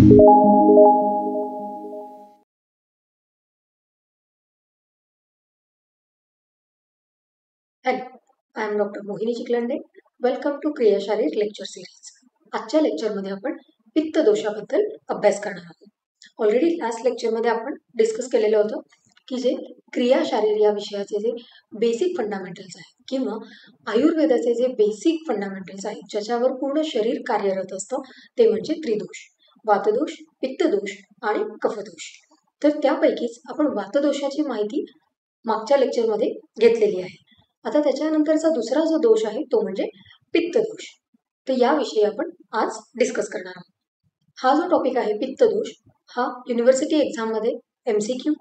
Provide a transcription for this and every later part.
Hello, I am doctor Mohini Chikhalande. Welcome to क्रियाशारीर lecture series. आजच्या लेक्चरमध्ये आपण पित्त दोषाबद्दल अभ्यास करणार आहोत. ऑलरेडी लास्ट लेक्चरमध्ये आपण डिस्कस केलेलं होतं की जे क्रियाशारीर या विषयाचे जे बेसिक फंडामेंटल्स आहेत किंवा आयुर्वेदाचे जे बेसिक फंडामेंटल्स आहेत ज्याच्यावर पूर्ण शरीर कार्यरत असतं ते म्हणजे त्रिदोष: वातदोष, पित्तदोष आणि कफदोष. तर त्यापैकीच आपण वातदोषाची माहिती मागच्या लेक्चरमध्ये घेतलेली आहे. आता त्याच्यानंतरचा दुसरा जो दोष आहे तो म्हणजे पित्तदोष. तर याविषयी आपण आज डिस्कस करणार आहोत. हा जो टॉपिक आहे पित्तदोष हा युनिव्हर्सिटी एक्झाममध्ये MCQ,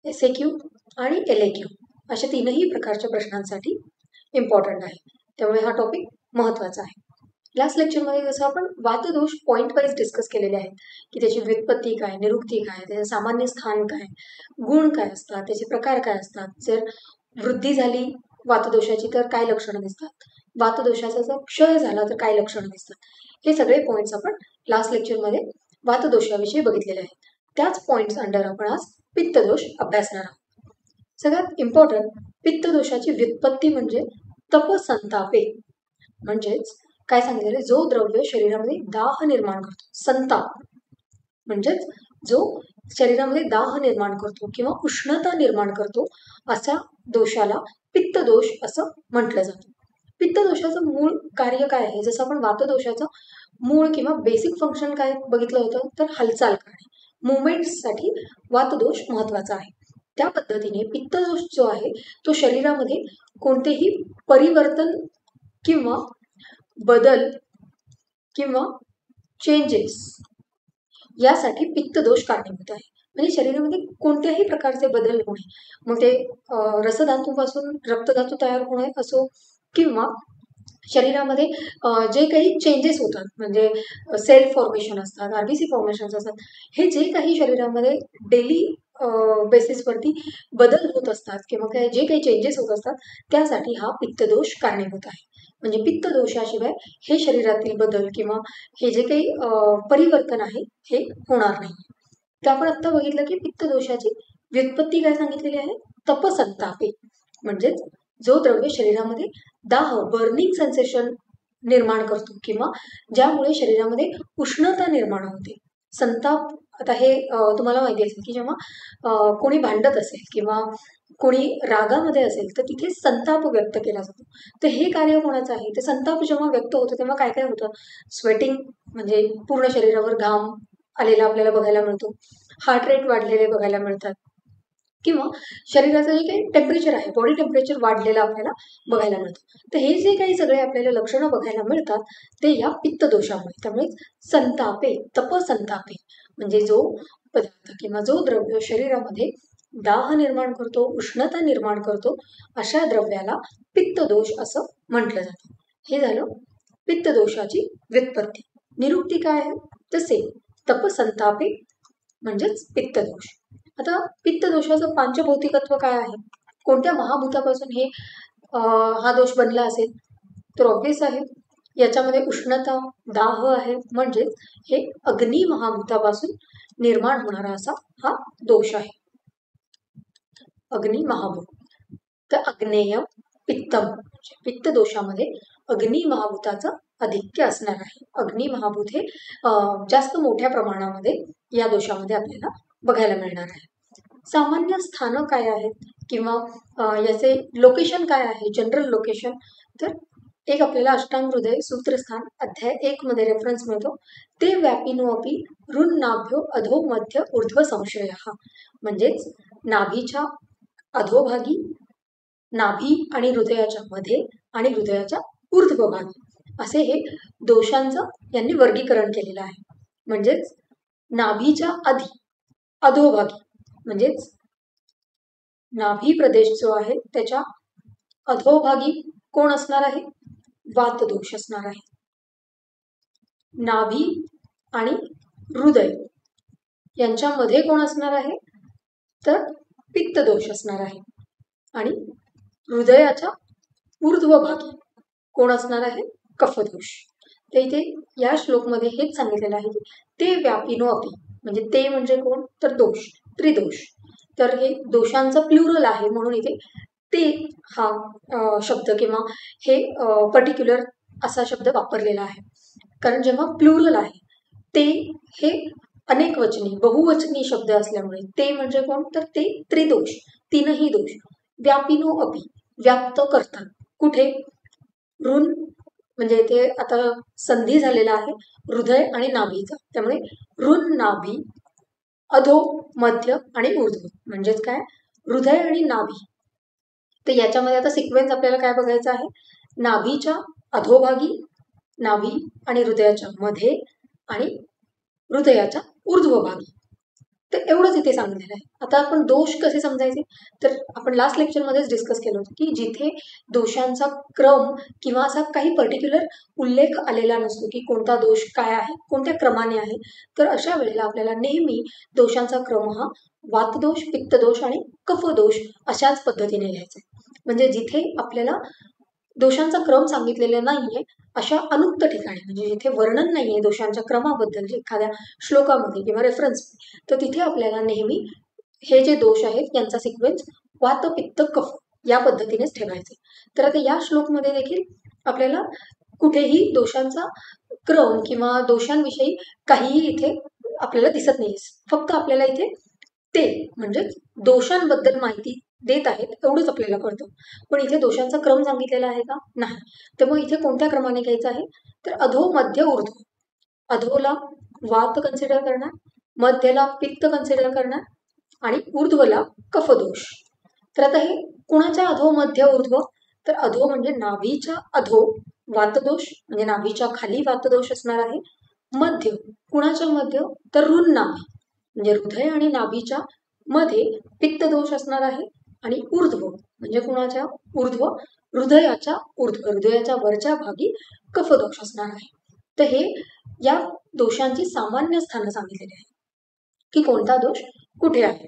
SAQ आणि LAQ अशा तीनही प्रकारच्या प्रश्नांसाठी इम्पॉर्टंट आहे. त्यामुळे हा टॉपिक महत्त्वाचा आहे. लास्ट लेक्चरमध्ये जसं आपण वातदोष पॉईंट वाईज डिस्कस केलेले आहेत की त्याची व्युत्पत्ती काय, निरुक्ती काय, त्याचं सामान्य स्थान काय, गुण काय असतात, त्याचे प्रकार काय असतात, जर वृद्धी झाली वातदोषाची तर काय लक्षणं दिसतात, वातदोषाचा जर क्षय झाला तर काय लक्षणं दिसतात, हे सगळे पॉईंट्स आपण लास्ट लेक्चरमध्ये वातदोषाविषयी बघितलेले आहेत. त्याच पॉईंट्स अंडर आपण आज पित्तदोष अभ्यासणार आहोत. सगळ्यात इम्पॉर्टंट पित्तदोषाची व्युत्पत्ती म्हणजे तपसंतापे. म्हणजेच काय सांगितलेलं, जो द्रव्य शरीरामध्ये दाह निर्माण करतो, संताप म्हणजेच जो शरीरामध्ये दाह निर्माण करतो किंवा उष्णता निर्माण करतो अशा दोषाला पित्तदोष असं म्हटलं जातं. पित्तदोषाचं मूळ कार्य काय आहे, जसं आपण वातदोषाचं मूळ किंवा बेसिक फंक्शन काय बघितलं होतं तर हालचाल करणे, मुवमेंट्ससाठी वातदोष महत्वाचा आहे. त्या पद्धतीने पित्तदोष जो आहे तो शरीरामध्ये कोणतेही परिवर्तन किंवा बदल किंवा चेंजेस यासाठी पित्तदोष कारणीभूत आहे. म्हणजे शरीरामध्ये कोणत्याही प्रकारचे बदल होणे, मग ते रसधातूपासून रक्तधातू तयार होणे असो किंवा शरीरामध्ये जे काही चेंजेस होतात म्हणजे सेल फॉर्मेशन असतात, RBC फॉर्मेशन्स असतात, हे जे काही शरीरामध्ये डेली बेसिसवरती बदल होत असतात किंवा जे काही चेंजेस होत असतात त्यासाठी हा पित्तदोष कारणीभूत आहे. म्हणजे पित्तदोषाशिवाय हे शरीरातील बदल किंवा हे जे काही परिवर्तन आहे हे होणार नाही. तर आपण आता बघितलं की पित्तदोषाची व्युत्पत्ती काय सांगितलेली आहे, तपसंतापे. म्हणजेच जो द्रव्य शरीरामध्ये दाह, बर्निंग सेन्सेशन निर्माण करतो किंवा ज्यामुळे शरीरामध्ये उष्णता निर्माण होते. संताप, आता हे तुम्हाला माहिती असेल की जेव्हा कोणी भांडत असेल किंवा कोणी रागामध्ये असेल तर तिथे संताप व्यक्त केला जातो. तर हे कार्य कोणाचं आहे, तर संताप जेव्हा व्यक्त होतो तेव्हा काय काय होतं, स्वेटिंग म्हणजे पूर्ण शरीरावर घाम आलेला आपल्याला बघायला मिळतो, हार्ट रेट वाढलेले बघायला मिळतात किंवा शरीराचं जे काही टेम्परेचर आहे, बॉडी टेम्परेचर वाढलेलं आपल्याला बघायला मिळतं. तर हे जे काही सगळे आपल्याला लक्षणं बघायला मिळतात ते या पित्तदोषामुळे. त्यामुळे संतापे, तपसंतापे म्हणजे जो पदार्थ किंवा जो द्रव्य शरीरामध्ये दाह निर्माण करतो, उष्णता निर्माण करतो अशा द्रव्याला पित्तदोष असं म्हटलं जातं. हे झालं पित्तदोषाची व्युत्पत्ती. निरुक्ती काय आहे, तसे तपसंतापे म्हणजेच पित्तदोष. आता पित्तदोषाचं पांचभौतिकत्व काय आहे, कोणत्या महाभूतापासून हे हा दोष बनला असेल, तर ऑब्वियस आहे याच्यामध्ये उष्णता, दाह आहे, म्हणजेच हे अग्नी महाभूतापासून निर्माण होणारा असा हा दोष आहे, अग्नी महाभूत. तर अग्नेय पित्तम म्हणजे पित्त दोषामध्ये अग्नी महाभूताचं आधिक्य असणार आहे. अग्नी महाभूत हे जास्त मोठ्या प्रमाणामध्ये या दोषामध्ये आपल्याला बघायला मिळणार आहे. सामान्य स्थानं काय आहेत किंवा याचे लोकेशन काय आहे, जनरल लोकेशन, तर एक आपल्याला अष्टांग हृदय सूत्रस्थान अध्याय 1 मध्ये रेफरन्स मिळतो, ते व्यापिनो अपि ऋण नाभ्यो अधो मध्य ऊर्ध्व संशय. म्हणजेच नाभीच्या अधोभागी, नाभी आणि हृदयाच्या मध्ये आणि हृदयाच्या ऊर्ध्व भागी असे हे दोषांचं यांनी वर्गीकरण केलेलं आहे. म्हणजेच नाभीच्या आधी, अधोभागी म्हणजेच नाभी प्रदेश जो आहे त्याच्या अधोभागी कोण असणार आहे, वातदोष असणार आहे. नाभी आणि हृदय यांच्यामध्ये कोण असणार आहे, तर पित्तदोष असणार आहे. आणि हृदयाच्या ऊर्ध्व भागी कोण असणार आहे, कफदोष. तर इथे या श्लोकमध्ये हेच सांगितलेलं आहे की ते व्यापिनो अपि, म्हणजे ते म्हणजे कोण, तर दोष, त्रिदोष. तर हे दोषांचं प्लुरल आहे म्हणून इथे ते हा शब्द किंवा हे पर्टिक्युलर असा शब्द वापरलेला आहे. कारण जेव्हा प्लुरल आहे ते हे अनेक वचनी बहुवचनी शब्द असल्यामुळे ते म्हणजे कोण, तर ते त्रिदोष, तीनही दोष. व्यापिनो अपि, व्याप्त करतात. कुठे, ऋण म्हणजे इथे आता संधी झालेला आहे हृदय आणि नाभीचा, त्यामुळे ऋण नाभी, अधो, मध्य आणि ऊर्ध्व. म्हणजेच काय, हृदय आणि नाभी. तर याच्यामध्ये आता सिक्वेन्स आपल्याला काय बघायचा आहे, नाभीच्या अधोभागी, नाभी आणि हृदयाच्या मध्ये आणि हृदयाच्या ऊर्ध्वभागी. तर एवढंच इथे सांगितलेलं आहे. आता आपण दोष कसे समजायचे, तर आपण लास्ट लेक्चरमध्येच डिस्कस केलं होतं की जिथे दोषांचा क्रम किंवा असा काही पर्टिक्युलर उल्लेख आलेला नसतो की कोणता दोष काय आहे, कोणत्या क्रमाने आहे, तर अशा वेळेला आपल्याला नेहमी दोषांचा क्रम हा वातदोष, पित्तदोष आणि कफदोष अशाच पद्धतीने लिहायचा. म्हणजे जिथे आपल्याला दोषांचा क्रम सांगितलेला नाहीये अशा अनुक्त ठिकाणी, म्हणजे जिथे वर्णन नाहीये दोषांच्या क्रमाबद्दल एखाद्या श्लोकामध्ये किंवा रेफरन्स, तर तिथे आपल्याला नेहमी हे जे दोष आहेत यांचा सिक्वेन्स वात, पित्त, कफ या पद्धतीनेच ठेवायचे. तर आता या श्लोकमध्ये देखील आपल्याला कुठेही दोषांचा क्रम किंवा दोषांविषयी काहीही इथे आपल्याला दिसत नाही. फक्त आपल्याला इथे ते म्हणजे दोषांबद्दल माहिती देत आहेत एवढंच आपल्याला कळतं. पण इथे दोषांचा क्रम सांगितलेला आहे का, नाही. तर मग इथे कोणत्या क्रमाने घ्यायचं आहे, तर अधो, मध्य, ऊर्ध्व. अधोला वात कन्सिडर करणार, मध्यला पित्त कन्सिडर करणार आणि ऊर्ध्वला कफदोष. तर आता हे कुणाच्या अधो, मध्य, ऊर्ध्व, तर अधो म्हणजे नाभीच्या अधो वातदोष, म्हणजे नाभीच्या खाली वातदोष असणार आहे. मध्य, कुणाच्या मध्य, तर ऋण नाभी, म्हणजे हृदय आणि नाभीच्या मध्ये पित्तदोष असणार आहे. आणि ऊर्ध्व म्हणजे कुणाच्या, ऊर्ध्व, हृदयाच्या ऊर्ध्व, हृदयाच्या वरच्या भागी कफदोष असणार आहे. तर हे या दोषांची सामान्य स्थानं सांगितलेली आहे की कोणता दोष कुठे आहे.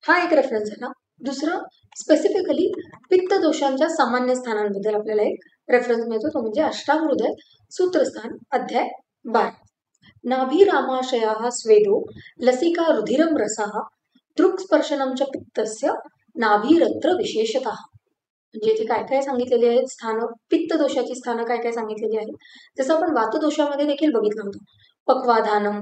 हा एक रेफरन्स आहे ना. दुसरं स्पेसिफिकली पित्त दोषांच्या सामान्य स्थानांबद्दल आपल्याला एक रेफरन्स मिळतो, तो म्हणजे अष्टांग हृदय सूत्रस्थान अध्याय 12. नाभी रामाशया स्वेदो लसिका रुधिरम रसः दृक्स्पर्शनम च पित्तस्य नाभीरत्र विशेषतः. म्हणजे इथे काय काय सांगितलेली आहेत स्थानं, पित्त दोषाची स्थानं काय काय सांगितलेली आहेत. जसं आपण वातदोषामध्ये देखील बघितलं होतं, पक्वाधानम,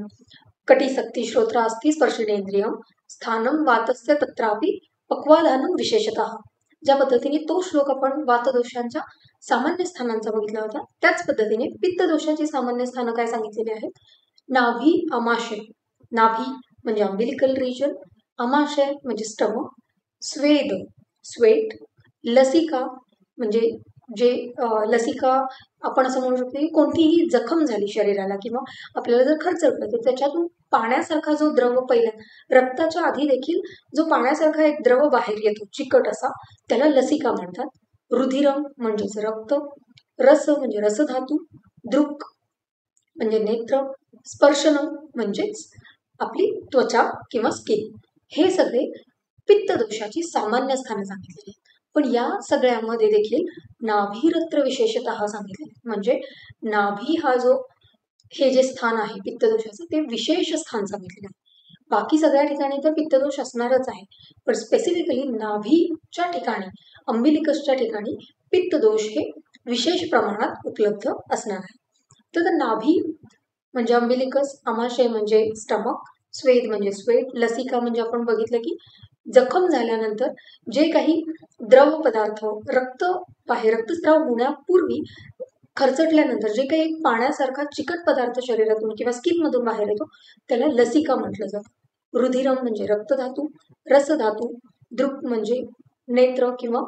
कटिशक्ती श्रोत्रास्थी स्पर्शनेंद्रियम स्थानम वातस्य तत्रापि पक्वाधानम विशेषतः. ज्या पद्धतीने तो श्लोक आपण वातदोषांच्या सामान्य स्थानांचा बघितला होता, त्याच पद्धतीने पित्त दोषाची सामान्य स्थानं काय सांगितलेली आहेत. नाभी, आमाशय, नाभी म्हणजे अम्बिलिकल रिजन, आमाशय म्हणजे स्टमक, स्वेद, स्वेट, लसिका म्हणजे जे लसिका आपण असं म्हणू शकतो की कोणतीही जखम झाली शरीराला किंवा आपल्याला जर खरचटलं तर त्याच्यातून पाण्यासारखा जो द्रव, पहिल्या रक्ताच्या आधी देखील जो पाण्यासारखा एक द्रव बाहेर येतो चिकट असा, त्याला लसिका म्हणतात. रुधिरम म्हणजेच रक्त, रस म्हणजे रसधातू, दृक म्हणजे नेत्र, स्पर्शनम म्हणजेच आपली त्वचा किंवा स्किन. हे सगळे पित्त दोषाची सामान्य स्थानं सांगितलेली. पण या सगळ्यामध्ये देखील नाभीरत्र विशेषतः सांगितले, म्हणजे नाभी हा जो हे जे स्थान आहे पित्तदोषाचं ते विशेष स्थान सांगितलेलं आहे. बाकी सगळ्या ठिकाणी तर पित्तदोष असणारच आहे, पण स्पेसिफिकली नाभीच्या ठिकाणी, अम्बिलिकसच्या ठिकाणी पित्तदोष हे विशेष प्रमाणात उपलब्ध असणार आहे. तर नाभी म्हणजे अम्बिलिकस, आमाशय म्हणजे स्टमक, स्वेद म्हणजे स्वेट, लसिका म्हणजे आपण बघितलं की जखम झाल्यानंतर जे काही द्रव पदार्थ रक्तस्राव होण्यापूर्वी खरचटल्यानंतर जे काही पाण्यासारखा चिकट पदार्थ शरीरातून किंवा स्किन मधून बाहेर येतो त्याला लसिका म्हटलं जातं. रुधिरम म्हणजे रक्तधातू, रसधातू, दृक म्हणजे नेत्र किंवा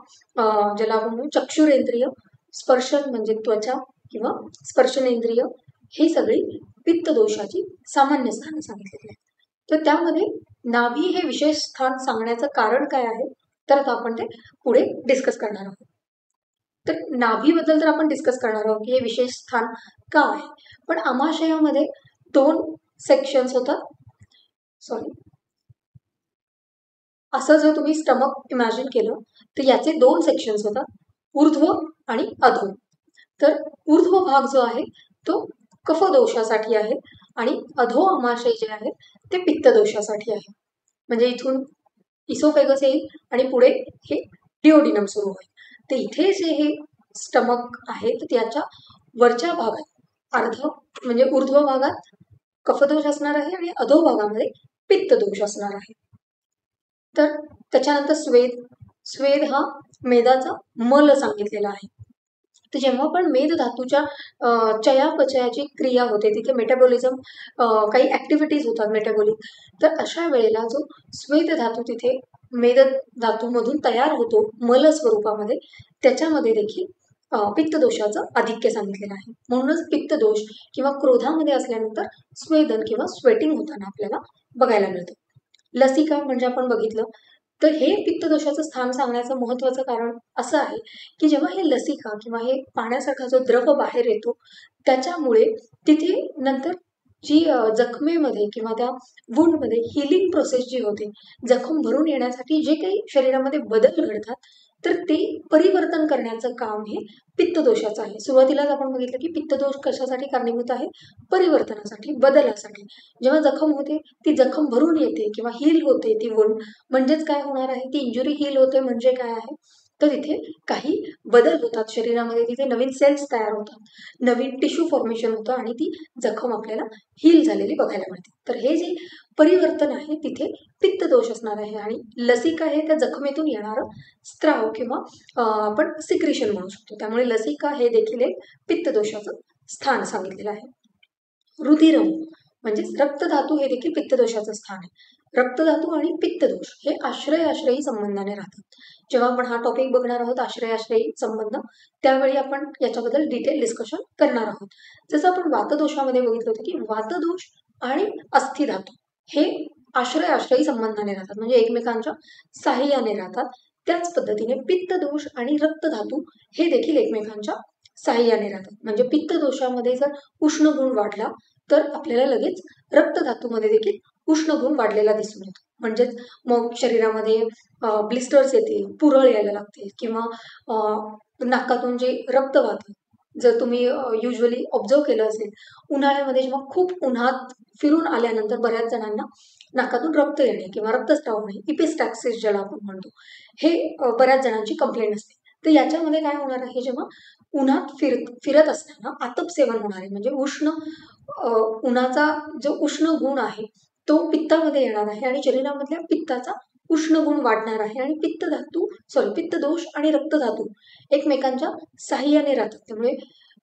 ज्याला आपण म्हणू चक्षुरेंद्रिय, स्पर्शन म्हणजे त्वचा किंवा स्पर्शनेंद्रिय, ही सगळी पित्त दोषाची सामान्य स्थानं सांगितलेली आहेत. तर त्यामध्ये नाभी हे विशेष स्थान सांगण्याचं कारण काय आहे, तर आता आपण ते पुढे डिस्कस करणार आहोत. तर नाभीबद्दल तर आपण डिस्कस करणार आहोत की हे विशेष स्थान का आहे. पण आमाशयामध्ये 2 सेक्शन्स होतात. सॉरी, असं जर तुम्ही स्टमक इमॅजिन केलं तर याचे 2 सेक्शन्स होतात, ऊर्ध्व आणि अधो. तर ऊर्ध्व भाग जो आहे तो कफ दोषासाठी आहे आणि अधो आमाशय जे आहे ते पित्त दोषासाठी आहे. म्हणजे इथून इसोफेगस येईल आणि पुढे हे डिओडिनम सुरू होईल. तर इथे जे हे स्टमक आहे तर त्याच्या वरच्या भागात म्हणजे ऊर्ध्व भागात कफदोष असणार आहे आणि अधो भागामध्ये पित्त दोष असणार आहे. तर त्याच्यानंतर स्वेद हा मेदाचा मल सांगितलेला आहे. तर जेव्हा पण मेद धातूच्या चयापचयाची क्रिया होते तिथे मेटाबॉलिझम काही ऍक्टिव्हिटीज होतात मेटाबॉलिक, तर अशा वेळेला जो स्वेद धातू तिथे मेद धातूमधून तयार होतो मल स्वरूपामध्ये, त्याच्यामध्ये देखील पित्तदोषाचं आधिक्य सांगितलेलं आहे. म्हणूनच पित्तदोष किंवा क्रोधामध्ये असल्यानंतर स्वेदन किंवा स्वेटिंग होताना आपल्याला बघायला मिळतं. लसिका म्हणजे आपण बघितलं तर हे पित्तदोषाचं स्थान सांगण्याचं महत्वाचं कारण असं आहे की जेव्हा हे लसिका किंवा हे पाण्यासारखा जो द्रव बाहेर येतो त्याच्यामुळे तिथे नंतर जी जखमेमध्ये किंवा त्या वुंडमध्ये हिलिंग प्रोसेस जी होते, जखम भरून येण्यासाठी जे काही शरीरामध्ये बदल घडतात तर ते परिवर्तन करण्याचं काम हे पित्तदोषाचं आहे. सुरुवातीलाच आपण बघितलं की पित्तदोष कशासाठी कारणीभूत आहे? परिवर्तनासाठी, बदलासाठी. जेव्हा जखम होते ती जखम भरून येते किंवा हील होते ती वुंड, म्हणजेच काय होणार आहे? ती इंजुरी हील होते म्हणजे काय आहे? तर तिथे काही बदल होतात शरीरामध्ये, तिथे नवीन सेल्स तयार होतात, नवीन टिश्यू फॉर्मेशन होतं आणि ती जखम आपल्याला हील झालेली बघायला मिळते. तर हे जे परिवर्तन आहे तिथे पित्तदोष असणार आहे आणि लसिका हे त्या जखमेतून येणारं स्त्राव किंवा आपण सिक्रिशन म्हणू शकतो. त्यामुळे लसिका हे देखील एक पित्तदोषाचं स्थान सांगितलेलं आहे. रुधिरम म्हणजेच रक्तधातू हे देखील पित्तदोषाचं स्थान आहे. रक्तधातू आणि पित्तदोष हे आश्रयी संबंधाने राहतात. जेव्हा आपण हा टॉपिक बघणार आहोत आश्रयी संबंध, त्यावेळी आपण याच्याबद्दल डिटेल डिस्कशन करणार आहोत. जसं आपण वातदोषामध्ये बघितलं होतं की वातदोष आणि अस्थिधातू हे आश्रयी संबंधाने राहतात, म्हणजे एकमेकांच्या साह्याने राहतात. त्याच पद्धतीने पित्तदोष आणि रक्तधातू हे देखील एकमेकांच्या साह्याने राहतात. म्हणजे पित्तदोषामध्ये जर उष्ण गुण वाढला तर आपल्याला लगेच रक्तधातूमध्ये देखील उष्ण गुण वाढलेला दिसून येतो. म्हणजेच मग शरीरामध्ये ब्लिस्टर्स येतील, पुरळ यायला लागतील किंवा नाकातून जे रक्त वाहतं, जर तुम्ही युजली ऑब्झर्व केलं असेल उन्हाळ्यामध्ये जेव्हा खूप उन्हात फिरून आल्यानंतर बऱ्याच जणांना नाकातून रक्त येणे किंवा रक्तस्राव होणे, इपिस्टॅक्सिस ज्याला आपण म्हणतो, हे बऱ्याच जणांची कंप्लेंट असते. तर याच्यामध्ये काय होणार आहे? जेव्हा उन्हात फिरत असताना आतप सेवन होणार आहे, म्हणजे उन्हाचा जो उष्ण गुण आहे तो पित्तामध्ये येणार आहे आणि शरीरामधल्या पित्ताचा उष्ण गुण वाढणार आहे आणि पित्तदोष आणि रक्तधातू एकमेकांच्या साह्याने राहतात. त्यामुळे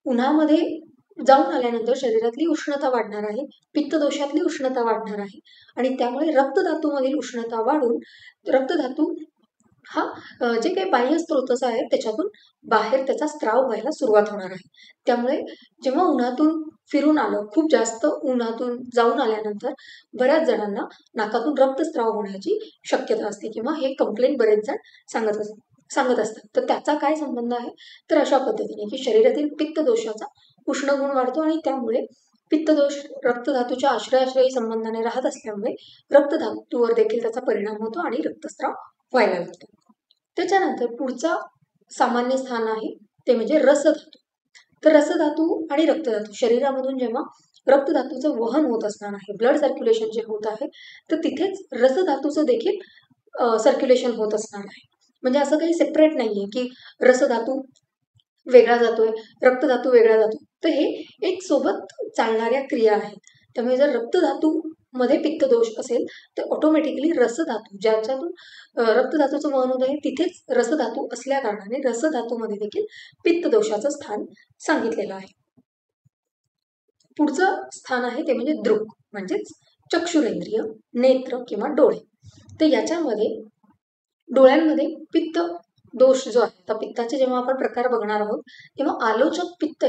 उन्हामध्ये जाऊन आल्यानंतर शरीरातली उष्णता वाढणार आहे, पित्तदोषातली उष्णता वाढणार आहे आणि त्यामुळे रक्तधातूमधील उष्णता वाढून रक्तधातू हा जे काही बाह्य स्रोतस आहेत त्याच्यातून बाहेर त्याचा स्त्राव व्हायला सुरुवात होणार आहे. त्यामुळे जेव्हा उन्हातून फिरून आलं, खूप जास्त उन्हातून जाऊन आल्यानंतर बऱ्याच जणांना नाकातून रक्तस्राव होण्याची शक्यता असते किंवा हे कंप्लेंट बरेच जण सांगत असतात. तर त्याचा काय संबंध आहे? तर अशा पद्धतीने की शरीरातील पित्तदोषाचा उष्ण गुण वाढतो आणि त्यामुळे पित्तदोष रक्तधातूच्या आश्रयी संबंधाने राहत असल्यामुळे रक्तधातूवर देखील त्याचा परिणाम होतो आणि रक्तस्राव व्हायला लागतो. त्याच्यानंतर पुढचा सामान्य स्थान आहे ते म्हणजे रसधातू. तर रसधातू आणि रक्तधातू शरीरामधून जेव्हा रक्तधातूचं वहन होत असणार आहे, ब्लड सर्क्युलेशन जे होत आहे, तर तिथेच रसधातूचं देखील सर्क्युलेशन होत असणार आहे. म्हणजे असं काही सेपरेट नाहीये की रसधातू वेगळा जातोय, रक्तधातू वेगळा जातो. तर हे एक सोबत चालणाऱ्या क्रिया आहेत. त्यामुळे जर रक्तधातू मध्ये पित्तदोष असेल तर ऑटोमॅटिकली रसधातू ज्याच्यातून रक्तधातूचं वहन होत आहे तिथेच रसधातू असल्या कारणाने रसधातूमध्ये देखील पित्तदोषाचं स्थान सांगितलेलं आहे. पुढचं स्थान आहे ते म्हणजे दृक, म्हणजेच चक्षुरेंद्रिय, नेत्र किंवा डोळे. तर याच्यामध्ये डोळ्यांमध्ये पित्त दोष जो आहे, तर पित्ताचे जेव्हा आपण प्रकार बघणार आहोत तेव्हा आलोचक पित्त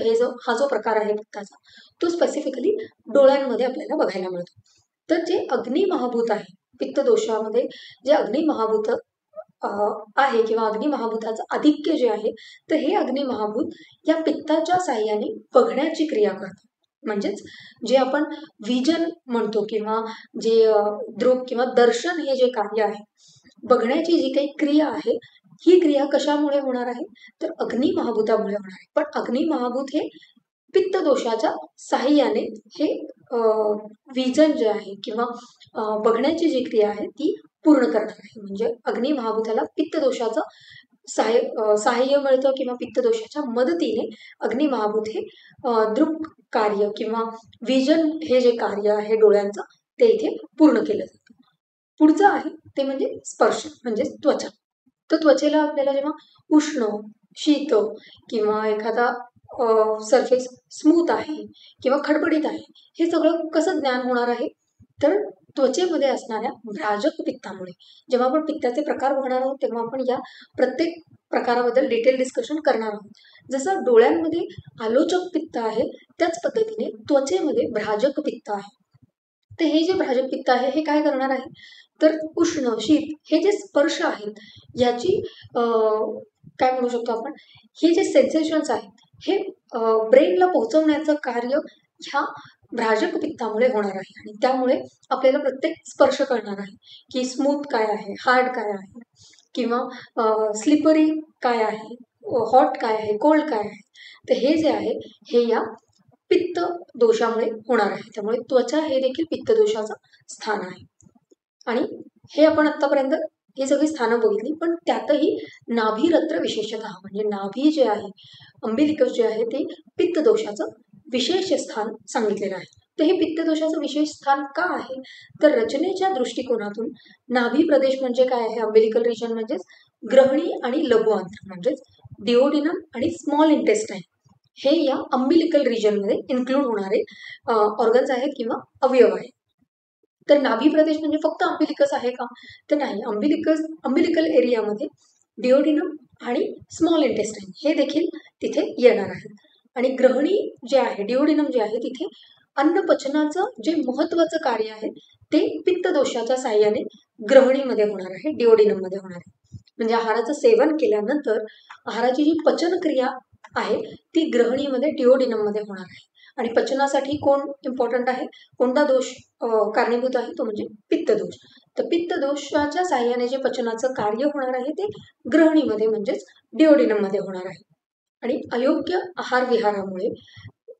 हा जो प्रकार आहे पित्ताचा तो स्पेसिफिकली डोळ्यांमध्ये आपल्याला बघायला मिळतो. तर जे अग्नी महाभूत आहे पित्त दोषामध्ये, जे अग्नी महाभूत आहे किंवा अग्नी महाभूताचं आधिक्य जे आहे, तर हे अग्नी महाभूत या पित्ताच्या साह्याने बघण्याची क्रिया करतात. म्हणजेच जे आपण विजन म्हणतो किंवा जे दृक किंवा दर्शन हे जे कार्य आहे, बघण्याची जी काही क्रिया आहे ही क्रिया कशामुळे होणार आहे, तर अग्नी महाभूतामुळे होणार आहे. पण अग्नी महाभूत हे पित्त दोषाच्या साहाय्याने हे विजन जे आहे किंवा बघण्याची जी क्रिया आहे ती पूर्ण करणार आहे. म्हणजे अग्नी महाभूताला पित्त दोषाचं सहाय्य मिळतं किंवा पित्त दोषाच्या मदतीने अग्नी महाभूत हे दृक कार्य किंवा विजन हे जे कार्य आहे डोळ्यांचं ते इथे पूर्ण केलं जातं. पुढचं आहे ते म्हणजे स्पर्श म्हणजे त्वचा. तर त्वचेला आपल्याला जेव्हा उष्ण, शीत किंवा एखादा सरफेस स्मूथ आहे किंवा खडबडीत आहे, हे सगळं कसं ज्ञान होणार आहे, तर त्वचेमध्ये असणाऱ्या भ्राजक पित्तामुळे. जेव्हा आपण पित्ताचे प्रकार बघणार आहोत तेव्हा आपण या प्रत्येक प्रकाराबद्दल डिटेल डिस्कशन करणार आहोत. जसं डोळ्यांमध्ये आलोचक पित्त आहे त्याच पद्धतीने त्वचेमध्ये भ्राजक पित्त आहे. तर हे जे भ्राजक पित्त आहे हे काय करणार आहे, तर उष्ण, शीत हे जे स्पर्श आहेत याची काय म्हणू शकतो आपण, हे जे सेन्सेशन्स आहेत हे ब्रेनला पोहोचवण्याचं कार्य ह्या भ्राजक पित्तामुळे होणार आहे. आणि त्यामुळे आपल्याला प्रत्येक स्पर्श कळणार आहे की स्मूथ काय आहे, हार्ड काय आहे किंवा स्लिपरी काय आहे, हॉट काय आहे, कोल्ड काय आहे. तर हे जे आहे हे या पित्त दोषामुळे होणार आहे. त्यामुळे त्वचा हे देखील पित्त दोषाचं स्थान आहे. आणि हे आपण आतापर्यंत ही सगळी स्थानं बघितली, पण त्यातही नाभीरत्र विशेषतः म्हणजे नाभी जे आहे, अंबिलिकस जे आहे ते पित्त दोषाचं विशेष स्थान सांगितलेलं आहे. तर हे पित्त दोषाचं विशेष स्थान का आहे, तर रचनेच्या दृष्टिकोनातून नाभी प्रदेश म्हणजे काय आहे, अंबिलिकल रिजन म्हणजेच ग्रहणी आणि लघु आंत्र म्हणजेच डिओडिनम आणि स्मॉल इंटेस्टाईन हे या अंबिलिकल रिजनमध्ये इन्क्लूड होणारे ऑर्गन्स आहेत किंवा अवयव आहेत. तर नाभी प्रदेश म्हणजे फक्त अंबिलिकस आहे का, तर नाही. अंबिलिकल एरियामध्ये डिओडिनम आणि स्मॉल इंटेस्टाईन हे देखील तिथे येणार आहेत. आणि ग्रहणी जे आहे, डिओडिनम जे आहे, तिथे अन्नपचनाचं जे महत्वाचं कार्य आहे ते पित्त दोषाच्या साहाय्याने ग्रहणीमध्ये होणार आहे, डिओडिनममध्ये होणार आहे. म्हणजे आहाराचं सेवन केल्यानंतर आहाराची जी पचन क्रिया आहे ती ग्रहणीमध्ये डिओडिनममध्ये होणार आहे. आणि पचनासाठी कोण इम्पॉर्टंट आहे, कोणता दोष कारणीभूत आहे, तो म्हणजे पित्त दोष. तर पित्त दोषाच्या साहाय्याने जे पचनाचं कार्य होणार आहे ते ग्रहणीमध्ये म्हणजेच डिओडिनममध्ये होणार आहे. आणि अयोग्य आहार विहारामुळे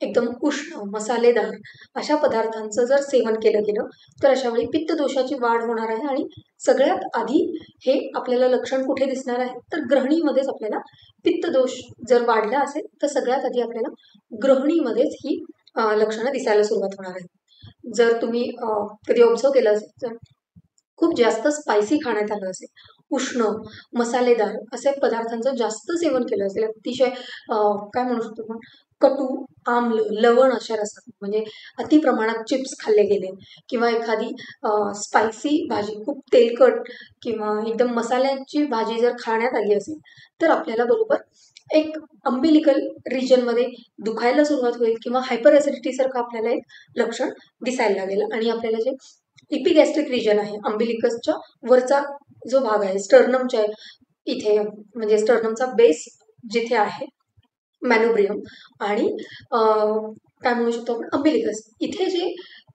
एकदम उष्ण, मसालेदार अशा पदार्थांचं जर सेवन केलं गेलं तर अशा वेळी पित्त दोषाची वाढ होणार आहे. आणि सगळ्यात आधी हे आपल्याला लक्षण कुठे दिसणार आहे, तर ग्रहणीमध्येच आपल्याला पित्त दोष जर वाढला असेल तर सगळ्यात आधी आपल्याला ग्रहणीमध्येच ही लक्षणं दिसायला सुरुवात होणार आहे. जर तुम्ही कधी ऑब्झर्व केलं असेल तर खूप जास्त स्पायसी खाण्यात आलं असेल, उष्ण, मसालेदार असे पदार्थांचं जास्त सेवन केलं असेल, अतिशय काय म्हणू शकतो आपण, कटू, आम्ल, लवण अशा रसात म्हणजे अति प्रमाणात चिप्स खाल्ले गेले किंवा एखादी स्पायसी भाजी, खूप तेलकट किंवा एकदम मसाल्याची भाजी जर खाण्यात आली असेल तर आपल्याला बरोबर एक अंबिलिकल रिजनमध्ये दुखायला सुरुवात होईल किंवा हायपर ॲसिडिटी सारखं आपल्याला एक लक्षण दिसायला लागेल. आणि आपल्याला जे इपिगॅस्ट्रिक रिजन आहे, अंबिलिकसच्या वरचा जो भाग आहे, स्टर्नमच्या इथे म्हणजे स्टर्नमचा बेस जिथे आहे, मॅनुब्रियम आणि काय म्हणू शकतो आपण, अंबिलिकस, इथे जे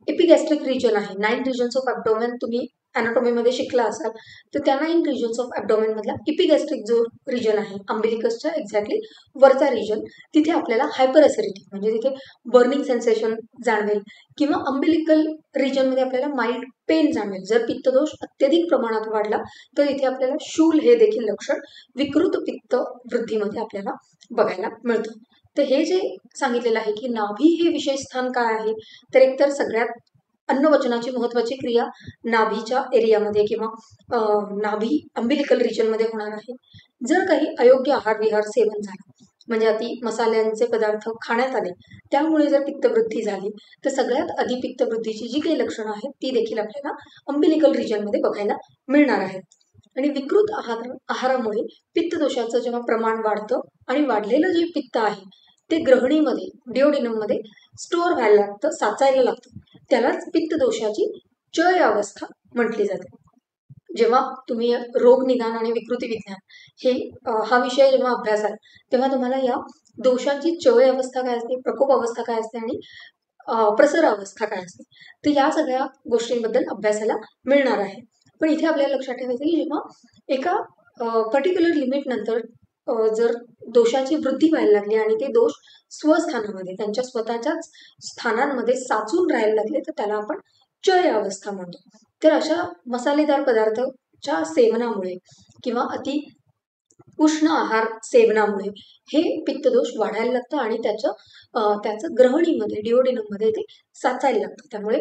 एपिगॅस्ट्रिक रिजन आहे, 9 रिजन्स ऑफ ॲब्डोमेन तुम्ही अॅनाटॉमीमध्ये शिकला असाल, तर त्या 9 रिजन्स ऑफ ॲब्डोमेनमधला इपिगॅस्ट्रिक जो रिजन आहे, अंबिलिकसच्या एक्झॅक्टली वरचा रिजन, तिथे आपल्याला हायपर ॲसिडिटी म्हणजे तिथे बर्निंग सेन्सेशन जाणवेल किंवा अंबिलिकल रिजनमध्ये आपल्याला माइल्ड पेन जाणवेल. जर पित्तदोष अत्यधिक प्रमाणात वाढला तर इथे आपल्याला शूल हे देखील लक्षण विकृत पित्त वृद्धीमध्ये आपल्याला बघायला मिळतं. तर हे जे सांगितलेलं आहे की नाभी हे विशेष स्थान काय आहे, तर एकतर सगळ्यात अन्नवचनाची महत्वाची क्रिया नाभीच्या एरियामध्ये किंवा नाभी अंबिलिकल रिजनमध्ये होणार आहे. जर काही अयोग्य आहार विहार सेवन झाला म्हणजे अति मसाल्यांचे पदार्थ खाण्यात आले त्यामुळे जर पित्तवृद्धी झाली तर सगळ्यात आधी पित्तवृद्धीची जी काही लक्षणं आहेत ती देखील आपल्याला अंबिलिकल रिजनमध्ये बघायला मिळणार आहेत. आणि विकृत आहारामुळे पित्तदोषाचं जेव्हा प्रमाण वाढतं आणि वाढलेलं जे पित्त आहे ते ग्रहणीमध्ये डिओडिनममध्ये स्टोअर व्हायला लागतं, साचायला लागतं, त्यालाच पित्तदोषाची चय अवस्था म्हटली जाते. जेव्हा तुम्ही रोग निदान आणि विकृती विज्ञान हे हा विषय जेव्हा अभ्यासाल तेव्हा तुम्हाला या दोषांची चय अवस्था काय असते, प्रकोप अवस्था काय असते आणि प्रसर अवस्था काय असते, तर या सगळ्या गोष्टींबद्दल अभ्यासाला मिळणार आहे. पण इथे आपल्याला लक्षात ठेवायचं की जेव्हा एका पर्टिक्युलर लिमिट नंतर जर दोषाची वृद्धी व्हायला लागली आणि ते दोष स्वस्थानामध्ये त्यांच्या स्वतःच्याच स्थानांमध्ये साचून राहायला लागले तर त्याला आपण क्षय अवस्था म्हणतो. तर अशा मसालेदार पदार्थाच्या सेवनामुळे किंवा अति उष्ण आहार सेवनामुळे हे पित्तदोष वाढायला लागतं आणि त्याचं ग्रहणीमध्ये डिओडिनममध्ये ते साचायला लागतं. त्यामुळे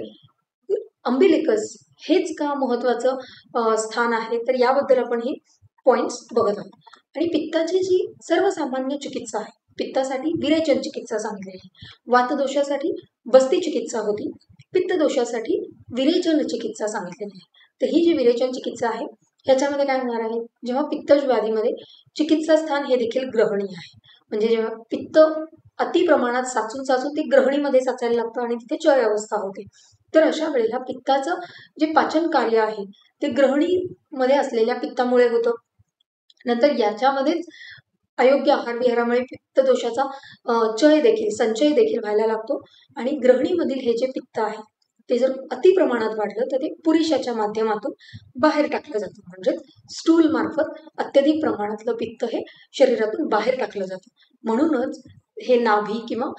अंबिलिकस हेच का महत्वाचं स्थान आहे, तर याबद्दल आपण हे पॉइंट्स बघत आहोत. आणि पित्ताची जी सर्वसामान्य चिकित्सा आहे, पित्तासाठी विरेचन चिकित्सा सांगितलेली आहे, वातदोषासाठी बस्ती चिकित्सा होती, पित्तदोषासाठी विरेचन चिकित्सा सांगितलेली आहे. तर ही जी विरेचन चिकित्सा आहे ह्याच्यामध्ये काय होणार आहे, जेव्हा पित्तज व्याधीमध्ये चिकित्सा स्थान हे देखील ग्रहणी आहे, म्हणजे जेव्हा पित्त अति प्रमाणात साचून साचून ते ग्रहणीमध्ये साचायला लागतं आणि तिथे क्षय अवस्था होते, तर अशा वेळेला पित्ताचं जे पाचन कार्य आहे ते ग्रहणीमध्ये असलेल्या पित्तामुळे होतं. नंतर याच्यामध्येच अयोग्य आहार विहारामुळे पित्तदोषाचा क्षय देखील संचय देखील व्हायला लागतो आणि ग्रहणीमधील हे जे पित्त आहे ते जर अति प्रमाणात वाढलं तर ते पुरुषाच्या माध्यमातून बाहेर टाकलं जातं, म्हणजे स्टूल मार्फत अत्यधिक प्रमाणातलं पित्त हे शरीरातून बाहेर टाकलं जातं. म्हणूनच हे नाभी किंवा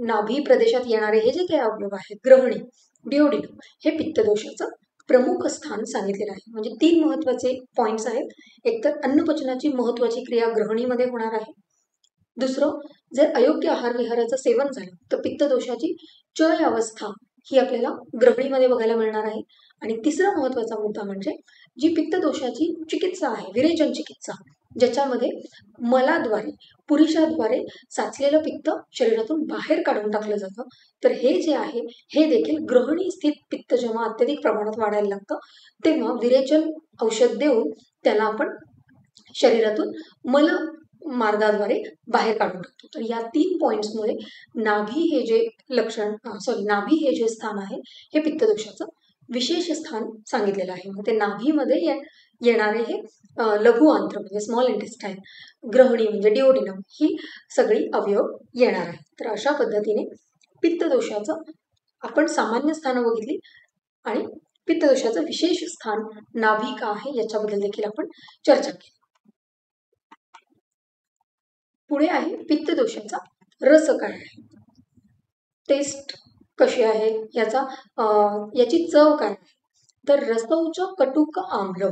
नाभी प्रदेशात येणारे हे जे काही अवयव आहेत, ग्रहणी, डिओडिनम, हे पित्तदोषाचं प्रमुख स्थान सांगितलेलं आहे. म्हणजे 3 महत्वाचे पॉइंट्स आहेत. एक तर अन्नपचनाची महत्वाची क्रिया ग्रहणीमध्ये होणार आहे. दुसरं, जर अयोग्य आहार विहाराचं सेवन झालं तर पित्तदोषाची क्षय अवस्था ही आपल्याला ग्रहणीमध्ये बघायला मिळणार आहे. आणि तिसरा महत्वाचा मुद्दा म्हणजे जी पित्तदोषाची चिकित्सा आहे, विरेचन चिकित्सा, ज्याच्यामध्ये मलाद्वारे पुरुषाद्वारे साचलेलं पित्त शरीरातून बाहेर काढून टाकलं जातं, तर हे जे आहे हे देखील ग्रहणी स्थित पित्त जेव्हा अत्यधिक प्रमाणात वाढायला लागतं तेव्हा विरेचन औषध देऊन त्याला आपण शरीरातून मल मार्गाद्वारे बाहेर काढून टाकतो. तर या 3 पॉइंट्समुळे नाभी हे जे नाभी हे जे स्थान आहे हे पित्तदोषाचं विशेष स्थान सांगितलेलं आहे. मग ते नाभीमध्ये येणारे हे लघु आंत्र म्हणजे स्मॉल इंटेस्टाईन, ग्रहणी म्हणजे डिओडिनम, ही सगळी अवयव येणार आहे. तर अशा पद्धतीने पित्तदोषाचं आपण सामान्य स्थानं बघितली आणि पित्तदोषाचं विशेष स्थान नाभी का आहे याच्याबद्दल देखील आपण चर्चा केली. पुढे आहे पित्तदोषाचा रस काय आहे, टेस्ट कशी आहे, याची चव काय आहे. तर रसौच कटुक आम्ल,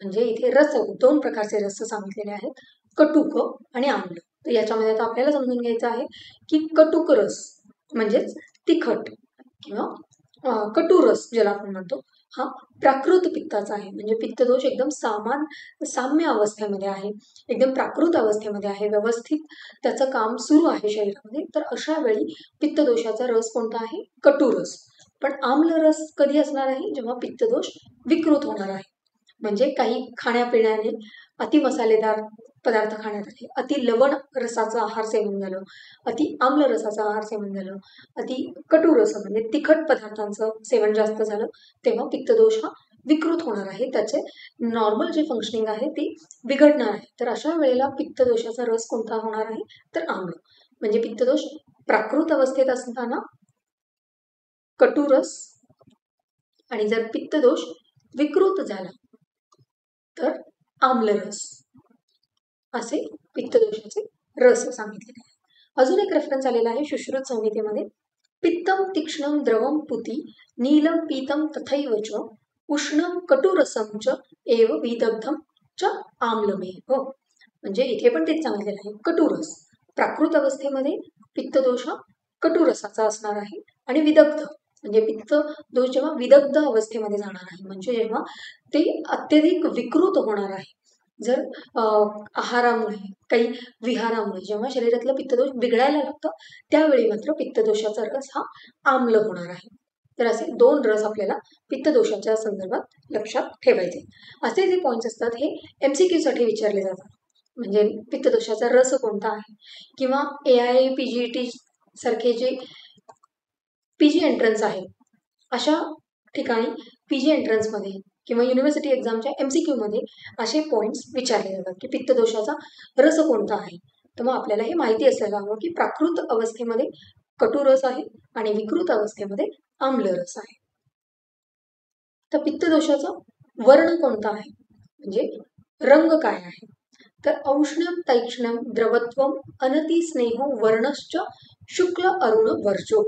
म्हणजे इथे रस 2 प्रकारचे रस सांगितलेले आहेत, कटुक आणि आम्ल. तर याच्यामध्ये आता आपल्याला समजून घ्यायचं आहे की कटुक रस म्हणजेच तिखट किंवा कटू रस ज्याला आपण म्हणतो, हा प्राकृत पित्ताचा आहे. म्हणजे पित्तदोष एकदम साम्य अवस्थेमध्ये आहे, एकदम प्राकृत अवस्थेमध्ये आहे, व्यवस्थित त्याचं काम सुरू आहे शरीरामध्ये. तर अशा वेळी पित्तदोषाचा रस कोणता आहे, कटू रस. पण आम्ल रस कधी असणार आहे, जेव्हा पित्तदोष विकृत होणार आहे, म्हणजे काही खाण्यापिण्याने अति मसालेदार पदार्थ खाण्यात आले, अति लवण रसाचं आहार सेवन झालं, अति आम्ल रसाचं आहार सेवन झालं, अति कटू रस म्हणजे तिखट पदार्थांचं सेवन जास्त झालं, तेव्हा पित्तदोष हा विकृत होणार आहे, त्याचे नॉर्मल जे फंक्शनिंग आहे ती बिघडणार आहे. तर अशा वेळेला पित्तदोषाचा रस कोणता होणार आहे, तर आम्ल. म्हणजे पित्तदोष प्राकृत अवस्थेत असताना कटू रस, आणि जर पित्तदोष विकृत झाला तर आम्लरस, असे पित्तदोषाचे रस सांगितलेले आहे. अजून एक रेफरन्स आलेला आहे सुश्रुत संहितेमध्ये, पित्तम तीक्ष्णम द्रवम पुती नीलम पीतम तथैव च उष्णम कटुरसम च एव विदग्धम च आम्लमेव. म्हणजे इथे पण तेच सांगितलेलं आहे, कटुरस प्राकृत अवस्थेमध्ये पित्तदोष हा कटुरसाचा असणार आहे, आणि विदग्ध म्हणजे पित्तदोष जेव्हा विदग्ध अवस्थेमध्ये जाणार आहे, म्हणजे जेव्हा ते अत्यधिक विकृत होणार आहे, जर आहारामुळे काही विहारामुळे जेव्हा शरीरातलं पित्तदोष बिघडायला लागतं त्यावेळी मात्र पित्तदोषाचा रस हा आम्ल होणार आहे. तर असे 2 रस आपल्याला पित्तदोषाच्या संदर्भात लक्षात ठेवायचे. असे जे पॉइंट्स असतात हे MCQ साठी विचारले जातात, म्हणजे पित्तदोषाचा रस कोणता आहे, किंवा AIA PGET सारखे जे PG एंट्रन्स आहे अशा ठिकाणी PG एंट्रन्समध्ये किंवा युनिव्हर्सिटी एक्झामच्या MCQ मध्ये असे पॉइंट्स विचारले जातात की पित्तदोषाचा रस कोणता आहे. तर मग आपल्याला हे माहिती असायला हवं की प्राकृत अवस्थेमध्ये कटू रस आहे आणि विकृत अवस्थेमध्ये आम्ल रस आहे. तर पित्तदोषाचा वर्ण कोणता आहे, म्हणजे रंग काय आहे? तर औष्ण्यम तैक्ष्ण्यम द्रवत्वम अनतिस्नेहो वर्णश्च शुक्ल अरुण वर्जो.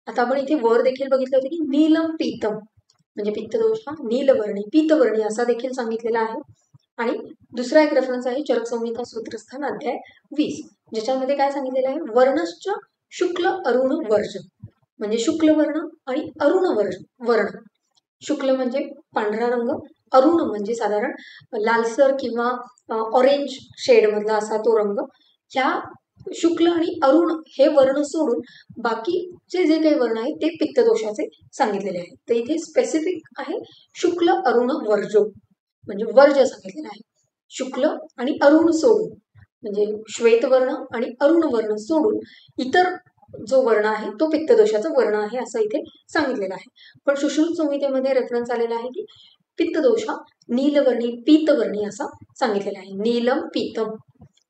आता आपण इथे वर देखील बघितलं होतं की नीलम पीतम म्हणजे पित्तदोष हा नीलवर्णी पीतवर्णी असा देखील सांगितलेला आहे. आणि दुसरा एक रेफरन्स आहे चरक संहिता सूत्रस्थान अध्याय 20, ज्याच्यामध्ये काय सांगितलेलं आहे? वर्णश्च शुक्ल अरुण वर्ज म्हणजे शुक्ल वर्ण आणि अरुण वर्ण. शुक्ल म्हणजे पांढरा रंग, अरुण म्हणजे साधारण लालसर किंवा ऑरेंज शेड मधला असा तो रंग. ह्या शुक्ल आणि अरुण हे वर्ण सोडून बाकीचे जे काही वर्ण आहेत ते पित्तदोषाचे सांगितलेले आहेत. तर इथे स्पेसिफिक आहे शुक्ल अरुण वर्जो म्हणजे वर्ज सांगितलेलं आहे. शुक्ल आणि अरुण सोडून म्हणजे श्वेतवर्ण आणि अरुण वर्ण सोडून इतर जो वर्ण आहे तो पित्तदोषाचा वर्ण आहे असं इथे सांगितलेलं आहे. पण सुश्रुत संहितेमध्ये रेफरन्स आलेला आहे की पित्तदोष हा नीलवर्णी पीतवर्णी असा सांगितलेला आहे, नीलम पीतम.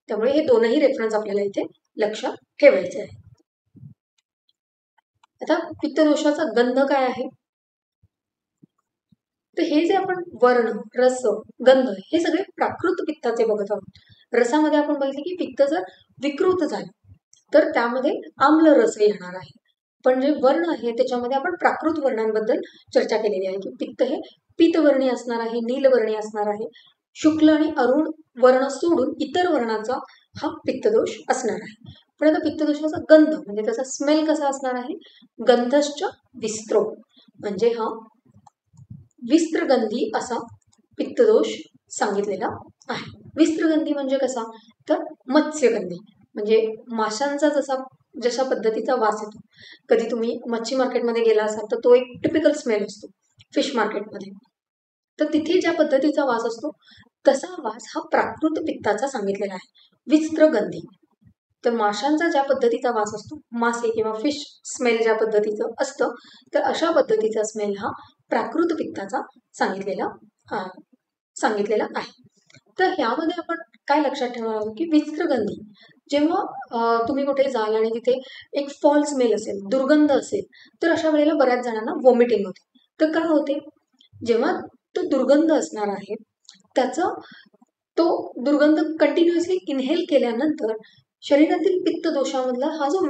त्यामुळे हे दोनही रेफरन्स आपल्याला इथे लक्षात ठेवायचे आहे. आता पित्तदोषाचा गंध काय आहे? तर हे जे आपण वर्ण रस गंध हे सगळे प्राकृत पित्ताचे बघत आहोत. रसामध्ये आपण बघितले की पित्त जर विकृत झालं तर त्यामध्ये आम्ल रस येणार आहे. पण जे वर्ण आहे त्याच्यामध्ये आपण प्राकृत वर्णांबद्दल चर्चा केलेली आहे की पित्त हे पीतवर्णी असणार आहे, नीलवर्णी असणार आहे. शुक्ल आणि अरुण वर्ण सोडून इतर वर्णाचा हा पित्तदोष असणार आहे. पण आता पित्तदोषाचा गंध म्हणजे त्याचा स्मेल कसा असणार आहे? गंधश्च विस्त्रो म्हणजे हा विस्त्रगंधी असा पित्तदोष सांगितलेला आहे. विस्त्रगंधी म्हणजे कसा? तर मत्स्यगंधी म्हणजे माशांचा जशा पद्धतीचा वास येतो. कधी तुम्ही मच्छी मार्केटमध्ये गेला असाल तर तो एक टिपिकल स्मेल असतो फिश मार्केटमध्ये. तर तिथे ज्या पद्धतीचा वास असतो तसा वास हा प्राकृत पित्ताचा सांगितलेला आहे, विस्त्रगंधी. तर माशांचा ज्या पद्धतीचा वास असतो, मासे किंवा फिश स्मेल ज्या पद्धतीचं असतं, तर अशा पद्धतीचा स्मेल हा प्राकृत पित्ताचा सांगितलेला आहे. तर यामध्ये आपण काय लक्षात ठेवणार आहोत की विस्त्रगंधी जेव्हा तुम्ही कुठे जाल आणि तिथे एक फॉल स्मेल असेल, दुर्गंध असेल, तर अशा वेळेला बऱ्याच जणांना वॉमिटिंग होते. तर काय होते? जेव्हा तो दुर्गंध असणार आहे त्याचा तो दुर्गंध कंटिन्युअसली इनहेल केल्यानंतर शरीरातील पित्त दोषामधला हा जो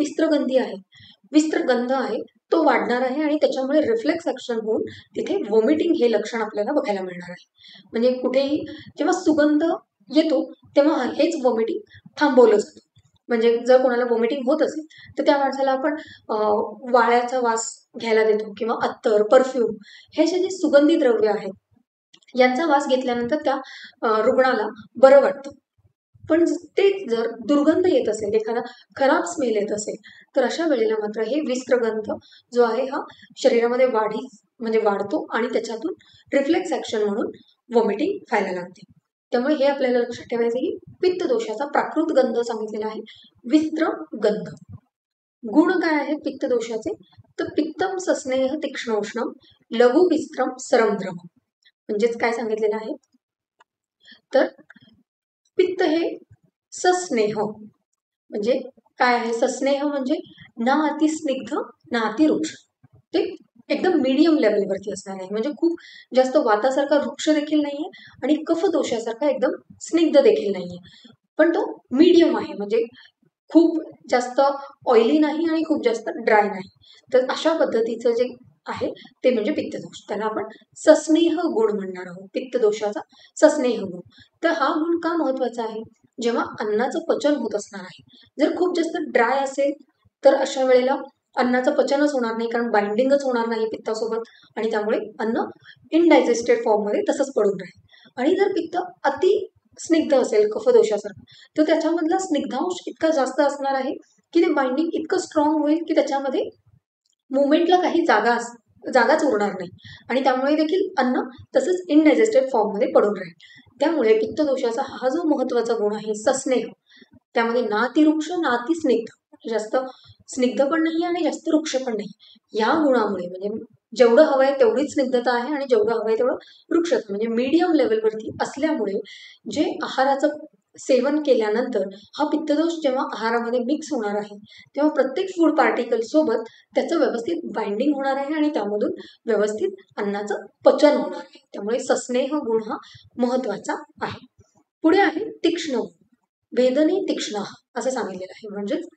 विस्त्रगंध आहे तो वाढणार आहे आणि त्याच्यामुळे रिफ्लेक्स ऍक्शन होऊन तिथे वॉमिटिंग हे लक्षण आपल्याला बघायला मिळणार आहे. म्हणजे कुठेही जेव्हा सुगंध येतो तेव्हा हेच वॉमिटिंग थांबवलं जातं. म्हणजे जर कोणाला वॉमिटिंग होत असेल तर त्या माणसाला आपण वाळ्याचा वास घ्यायला देतो किंवा अत्तर, परफ्यूम हे जे सुगंधी द्रव्य आहेत यांचा वास घेतल्यानंतर त्या रुग्णाला बरं वाटतं. पण ते जर दुर्गंध येत असेल, एखादा खराब स्मेल येत असेल, तर अशा वेळेला मात्र हे विस्त्रगंध जो आहे हा शरीरामध्ये वाढतो आणि त्याच्यातून रिफ्लेक्स ऍक्शन म्हणून वॉमिटिंग व्हायला लागते. त्यामुळे हे आपल्याला लक्षात ठेवायचं की पित्त दोषाचा प्राकृत गंध सांगितलेला आहे विस्त्रगंध. गुण काय आहेत पित्त दोषाचे? तर पित्तम सस्नेह तीक्ष्णोष्णम लघु विस्त्रम सरमद्रम म्हणजेच काय सांगितलेलं आहे? तर पित्त हे सस्नेह म्हणजे काय आहे? सस्नेह म्हणजे ना अति स्निग्ध ना अति वृक्ष, ते एकदम मीडियम लेवलवरती असणार आहे. म्हणजे खूप जास्त वातासारखा वृक्ष देखील नाहीये आणि कफ दोषासारखा एकदम स्निग्ध देखील नाहीये, पण तो मीडियम आहे. म्हणजे खूप जास्त ऑइली नाही आणि खूप जास्त ड्राय नाही. तर अशा पद्धतीचं जे आहे ते म्हणजे पित्तदोष. त्याला आपण सस्नेह गुण म्हणणार आहोत. पित्तदोषाचा सस्नेह गुण. तर हा गुण का महत्वाचा आहे? जेव्हा अन्नाचं पचन होत असणार आहे, जर खूप जास्त ड्राय असेल तर अशा वेळेला अन्नाचं पचनच होणार नाही, कारण बाइंडिंगच होणार नाही पित्तासोबत आणि त्यामुळे अन्न इनडायजेस्टेड फॉर्ममध्ये तसंच पडून राहील. आणि जर पित्त अति स्निग्ध असेल कफदोषासारखं तर त्याच्यामधला स्निग्धांश इतका जास्त असणार आहे की ते बाइंडिंग इतकं स्ट्रॉंग होईल की त्याच्यामध्ये मुवमेंटला काही जागाच उरणार नाही आणि त्यामुळे देखील अन्न तसंच इनडायजेस्टेड फॉर्ममध्ये पडून राहील. त्यामुळे पित्तदोषाचा हा जो महत्वाचा गुण आहे सस्नेह, त्यामध्ये ना अति वृक्ष ना अति स्निग्ध, जास्त स्निग्ध पण नाही आणि जास्त वृक्ष पण नाही. या गुणामुळे म्हणजे जेवढं हवंय तेवढीच स्निग्धता आहे आणि जेवढं हवंय तेवढं वृक्षता म्हणजे मीडियम लेवलवरती असल्यामुळे जे आहाराचं सेवन केल्यानंतर हा पित्तदोष जेव्हा आहारामध्ये मिक्स होणार आहे तेव्हा प्रत्येक फूड पार्टिकल सोबत त्याचं व्यवस्थित बाइंडिंग होणार आहे आणि त्यामधून व्यवस्थित अन्नाचं पचन होणार आहे. त्यामुळे सस्नेह गुण हा महत्वाचा आहे. पुढे आहे तीक्ष्ण गुण. वेदने तीक्ष्ण असं सांगितलेलं आहे. म्हणजेच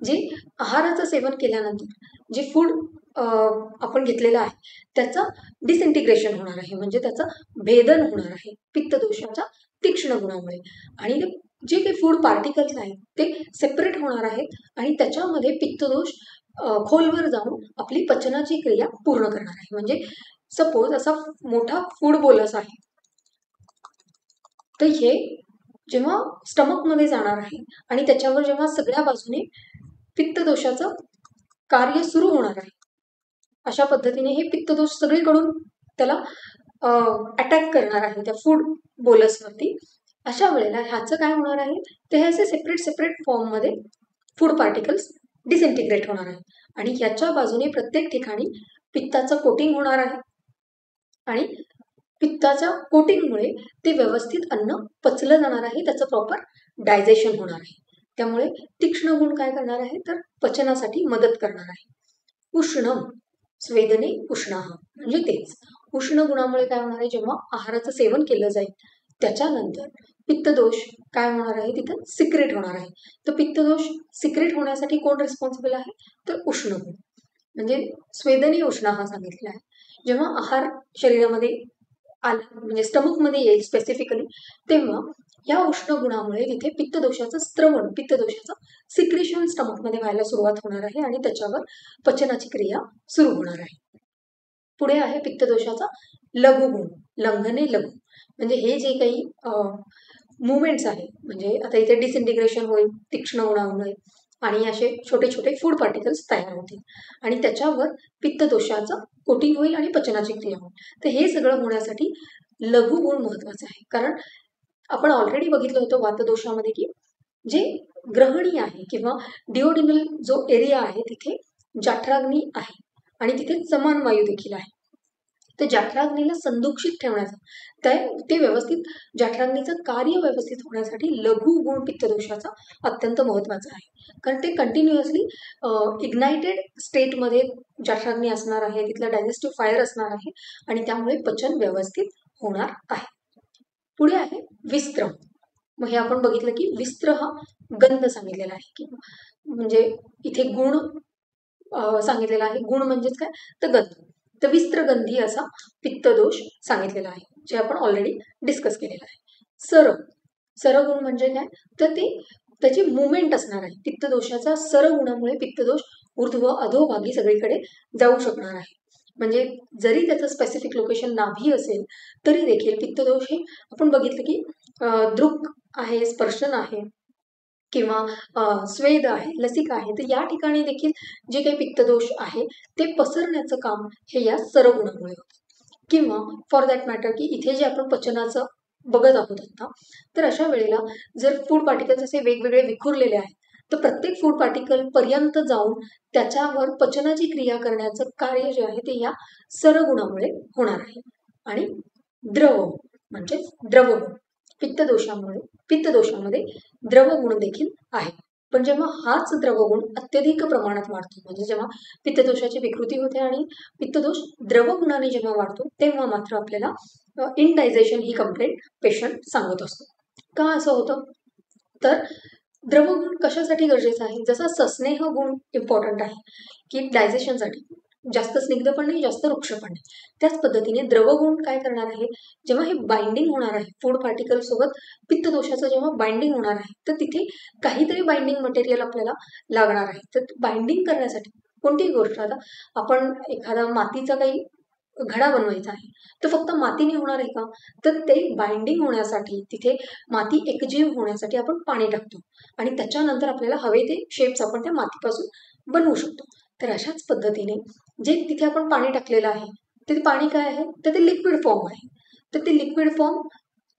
जे आहाराचं सेवन केल्यानंतर जे फूड आपण घेतलेलं आहे त्याचं डिसइंटिग्रेशन होणार आहे, म्हणजे त्याचं भेदन होणार आहे पित्तदोषाच्या तीक्ष्ण गुणामुळे. आणि जे काही फूड पार्टिकल्स आहेत ते सेपरेट होणार आहेत आणि त्याच्यामध्ये पित्तदोष खोलवर जाऊन आपली पचनाची क्रिया पूर्ण करणार आहे. म्हणजे सपोज असा मोठा फूड बोलस आहे, तर हे जेव्हा स्टमकमध्ये जाणार आहे आणि त्याच्यावर जेव्हा सगळ्या बाजूने पित्तदोषाचं कार्य सुरू होणार आहे, अशा पद्धतीने हे पित्तदोष सगळीकडून त्याला अटॅक करणार आहे त्या फूड बोलसवरती. अशा वेळेला ह्याचं काय होणार आहे, ते हे असे सेपरेट फॉर्ममध्ये फूड पार्टिकल्स डिसइंटिग्रेट होणार आहे आणि याच्या बाजूने प्रत्येक ठिकाणी पित्ताचं कोटिंग होणार आहे आणि पित्ताच्या कोटिंगमुळे ते व्यवस्थित अन्न पचलं जाणार आहे, त्याचं प्रॉपर डायजेशन होणार आहे. त्यामुळे तीक्ष्ण गुण काय करणार आहे, तर पचनासाठी मदत करणार आहे. उष्ण स्वेदने उष्ण म्हणजे तेच उष्ण गुणामुळे काय होणार आहे, जेव्हा आहाराचं सेवन केलं जाईल त्याच्यानंतर पित्तदोष काय होणार आहे, तिथं सिक्रेट होणार आहे. तर पित्तदोष सिक्रेट होण्यासाठी कोण रिस्पॉन्सिबल आहे, तर उष्ण गुण. म्हणजे स्वेदने उष्ण सांगितलेला आहे. जेव्हा आहार शरीरामध्ये आला म्हणजे स्टमकमध्ये येईल स्पेसिफिकली, तेव्हा या उष्ण गुणामुळे तिथे पित्तदोषाचं स्त्रवण, पित्तदोषाचं सिक्रेशन स्टमकमध्ये व्हायला सुरुवात होणार आहे आणि त्याच्यावर पचनाची क्रिया सुरू होणार आहे. पुढे आहे पित्तदोषाचा लघुगुण. लंघने लघु म्हणजे हे जे काही मुवमेंट्स आहेत, म्हणजे आता इथे डिसइंटिग्रेशन होईल तीक्ष्ण गुणामुळे आणि असे छोटे छोटे फूड पार्टिकल्स तयार होतील आणि त्याच्यावर पित्तदोषाचं कोटिंग होईल आणि पचनाची क्रिया होईल. तर हे सगळं होण्यासाठी लघुगुण महत्वाचं आहे. कारण आपण ऑलरेडी बघितलं होतं वातदोषामध्ये की जे ग्रहणी आहे किंवा डिओडिनल जो एरिया आहे तिथे जाठराग्नी आहे आणि तिथे समान वायू देखील आहे. तर जाठराग्नीला संदूषित ठेवण्याचं ते व्यवस्थित जाठराग्नीचं कार्य व्यवस्थित होण्यासाठी लघु गुण पित्तदोषाचा अत्यंत महत्वाचा आहे. कारण ते कंटिन्युअसली इग्नायटेड स्टेटमध्ये जाठराग्नी असणार आहे, तिथला डायजेस्टिव्ह फायर असणार आहे आणि त्यामुळे पचन व्यवस्थित होणार आहे. पुढे आहे विस्त्र. मग हे आपण बघितलं की विस्त्र हा गंध सांगितलेला आहे की म्हणजे इथे गुण सांगितलेला आहे. गुण म्हणजेच काय, तर गंध. तर विस्त्रगंधी असा पित्तदोष सांगितलेला आहे, जे आपण ऑलरेडी डिस्कस केलेला आहे. सरगुण म्हणजे काय, तर ते त्याची मुवमेंट असणार आहे. पित्तदोषाचा सरगुणामुळे पित्तदोष ऊर्ध्व अधोभागी सगळीकडे जाऊ शकणार आहे. म्हणजे जरी त्याचं स्पेसिफिक लोकेशन नाभी असेल तरी देखील पित्तदोष हे आपण बघितलं की दृक आहे, स्पर्शन आहे किंवा स्वेद आहे, लसिका आहे, तर या ठिकाणी देखील जे काही पित्तदोष आहे ते पसरण्याचं काम हे या सरगुणामुळे होतं. किंवा फॉर दॅट मॅटर की इथे जे आपण पचनाचं बघत आहोत आता, तर अशा वेळेला जर फूड पार्टिकल्स असे वेगवेगळे विखुरलेले आहेत तर प्रत्येक फूड पार्टिकल पर्यंत जाऊन त्याच्यावर पचनाची क्रिया करण्याचं कार्य जे आहे ते या सरगुणामुळे होणार आहे. आणि द्रव म्हणजे द्रवगुण. पित्तदोषामध्ये द्रवगुण देखील आहे. पण जेव्हा हाच द्रवगुण अत्यधिक प्रमाणात वाढतो, म्हणजे जेव्हा पित्तदोषाची विकृती होते आणि पित्तदोष द्रवगुणाने जेव्हा वाढतो तेव्हा मात्र आपल्याला इनडायजेशन ही कंप्लेंट पेशंट सांगत असतो. का असं होतं, तर द्रवगुण कशासाठी गरजेचा आहे, जसा सस्नेह गुण इम्पॉर्टंट आहे की डायजेशनसाठी, जास्त स्निग्ध पण नाही जास्त रुक्ष पण नाही, त्याच पद्धतीने द्रवगुण काय करणार आहे, जेव्हा हे बाइंडिंग होणार आहे फूड पार्टिकल सोबत पित्तदोषाचं जेव्हा बाइंडिंग होणार आहे तर तिथे काहीतरी बाइंडिंग मटेरियल आपल्याला लागणार आहे. तर बाइंडिंग करण्यासाठी कोणतीही गोष्ट, आता आपण एखादा मातीचा काही घडा बनवायचा आहे तर फक्त मातीने होणार आहे का, तर ते बाइंडिंग होण्यासाठी तिथे माती एकजीव होण्यासाठी आपण पाणी टाकतो आणि त्याच्यानंतर आपल्याला हवे ते शेप्स आपण त्या मातीपासून बनवू शकतो. तर अशाच पद्धतीने जे तिथे आपण पाणी टाकलेलं आहे ते पाणी काय आहे, तर ते लिक्विड फॉर्म आहे. तर ते लिक्विड फॉर्म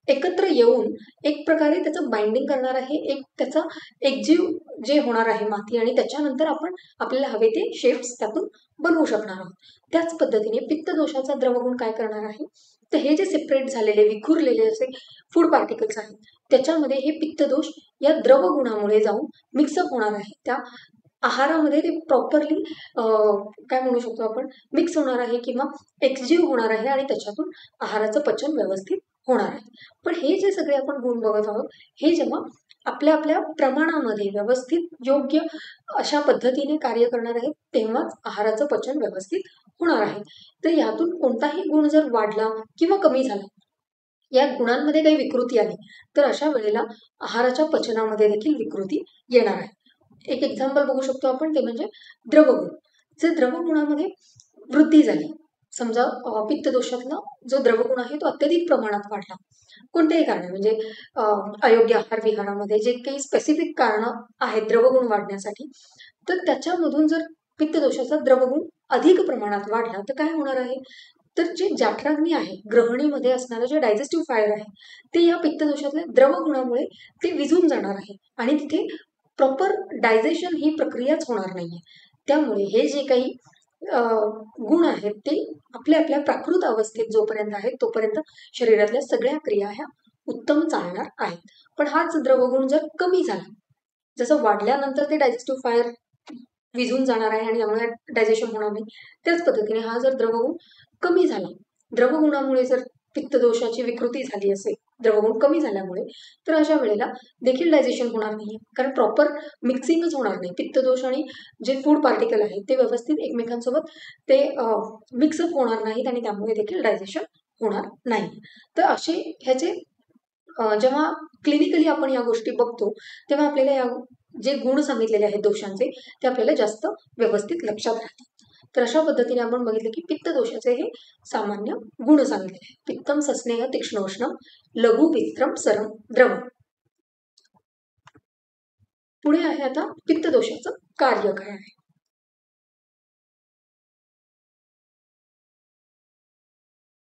एकत्र येऊन एक प्रकारे त्याचं बाइंडिंग करणार आहे, एक त्याचा एकजीव जे होणार आहे माती, आणि त्याच्यानंतर आपण आपल्याला हवे ते शेप्स त्यातून बनवू शकणार आहोत. त्याच पद्धतीने पित्तदोषाचा द्रवगुण काय करणार आहे, तर हे जे सेपरेट झालेले विखुरलेले असे फूड पार्टिकल्स आहेत त्याच्यामध्ये हे पित्तदोष या द्रवगुणामुळे जाऊन मिक्सअप होणार आहे. त्या आहारामध्ये ते प्रॉपरली काय म्हणू शकतो आपण, मिक्स होणार आहे किंवा एकजीव होणार आहे आणि त्याच्यातून आहाराचं पचन व्यवस्थित होणार आहे. पण हे जे सगळे आपण गुण बघत आहोत, हे जेव्हा आपल्या आपल्या प्रमाणामध्ये व्यवस्थित योग्य अशा पद्धतीने कार्य करणार आहेत तेव्हाच आहाराचं पचन व्यवस्थित होणार आहे. तर यातून कोणताही गुण जर वाढला किंवा कमी झाला, या गुणांमध्ये काही विकृती आली, तर अशा वेळेला आहाराच्या पचनामध्ये देखील विकृती येणार आहे. एक एक्झाम्पल बघू शकतो आपण, ते म्हणजे द्रवगुण. जर द्रवगुणामध्ये वृद्धी झाली, समजा पित्तदोषातला जो द्रवगुण आहे तो अत्यधिक प्रमाणात वाढला, कोणतेही कारण म्हणजे अयोग्य आहार विहारामध्ये जे काही स्पेसिफिक कारणं आहेत द्रवगुण वाढण्यासाठी, तर त्याच्यामधून जर पित्तदोषाचा द्रवगुण अधिक प्रमाणात वाढला तर काय होणार आहे, तर जे जाठराग्नी आहे, ग्रहणीमध्ये असणारं जे डायजेस्टिव्ह फायर आहे, ते या पित्तदोषातल्या द्रवगुणामुळे ते विझून जाणार आहे आणि तिथे प्रॉपर डायजेशन ही प्रक्रियाच होणार नाहीये. त्यामुळे हे जे काही गुण आहेत ते आपल्या आपल्या प्राकृत अवस्थेत जोपर्यंत आहेत तोपर्यंत शरीरातल्या सगळ्या क्रिया ह्या उत्तम चालणार आहेत. पण हाच द्रवगुण जर कमी झाला, जसं वाढल्यानंतर ते डायजेस्टिव्ह फायर विझून जाणार आहे आणि त्यामुळे डायजेशन होणार नाही, त्याच पद्धतीने हा जर द्रवगुण कमी झाला, द्रवगुणामुळे जर पित्तदोषाची विकृती झाली असेल द्रवगुण कमी झाल्यामुळे, तर अशा वेळेला देखील डायजेशन होणार नाही, कारण प्रॉपर मिक्सिंगच होणार नाही. पित्तदोष आणि जे फूड पार्टिकल आहेत ते व्यवस्थित एकमेकांसोबत ते मिक्सअप होणार नाहीत आणि त्यामुळे देखील डायजेशन होणार नाही. तर असे ह्याचे जेव्हा क्लिनिकली आपण या गोष्टी बघतो तेव्हा आपल्याला या जे गुण सांगितलेले आहेत दोषांचे ते आपल्याला जास्त व्यवस्थित लक्षात राहतात. तर अशा पद्धतीने आपण बघितलं की पित्तदोषाचे हे सामान्य गुण सांगितले आहेत. पित्तम सस्नेह तीक्ष्णोष्णम लघु वित्रम सरम द्रवम. पुढे आहे आता पित्तदोषाचं कार्य काय आहे.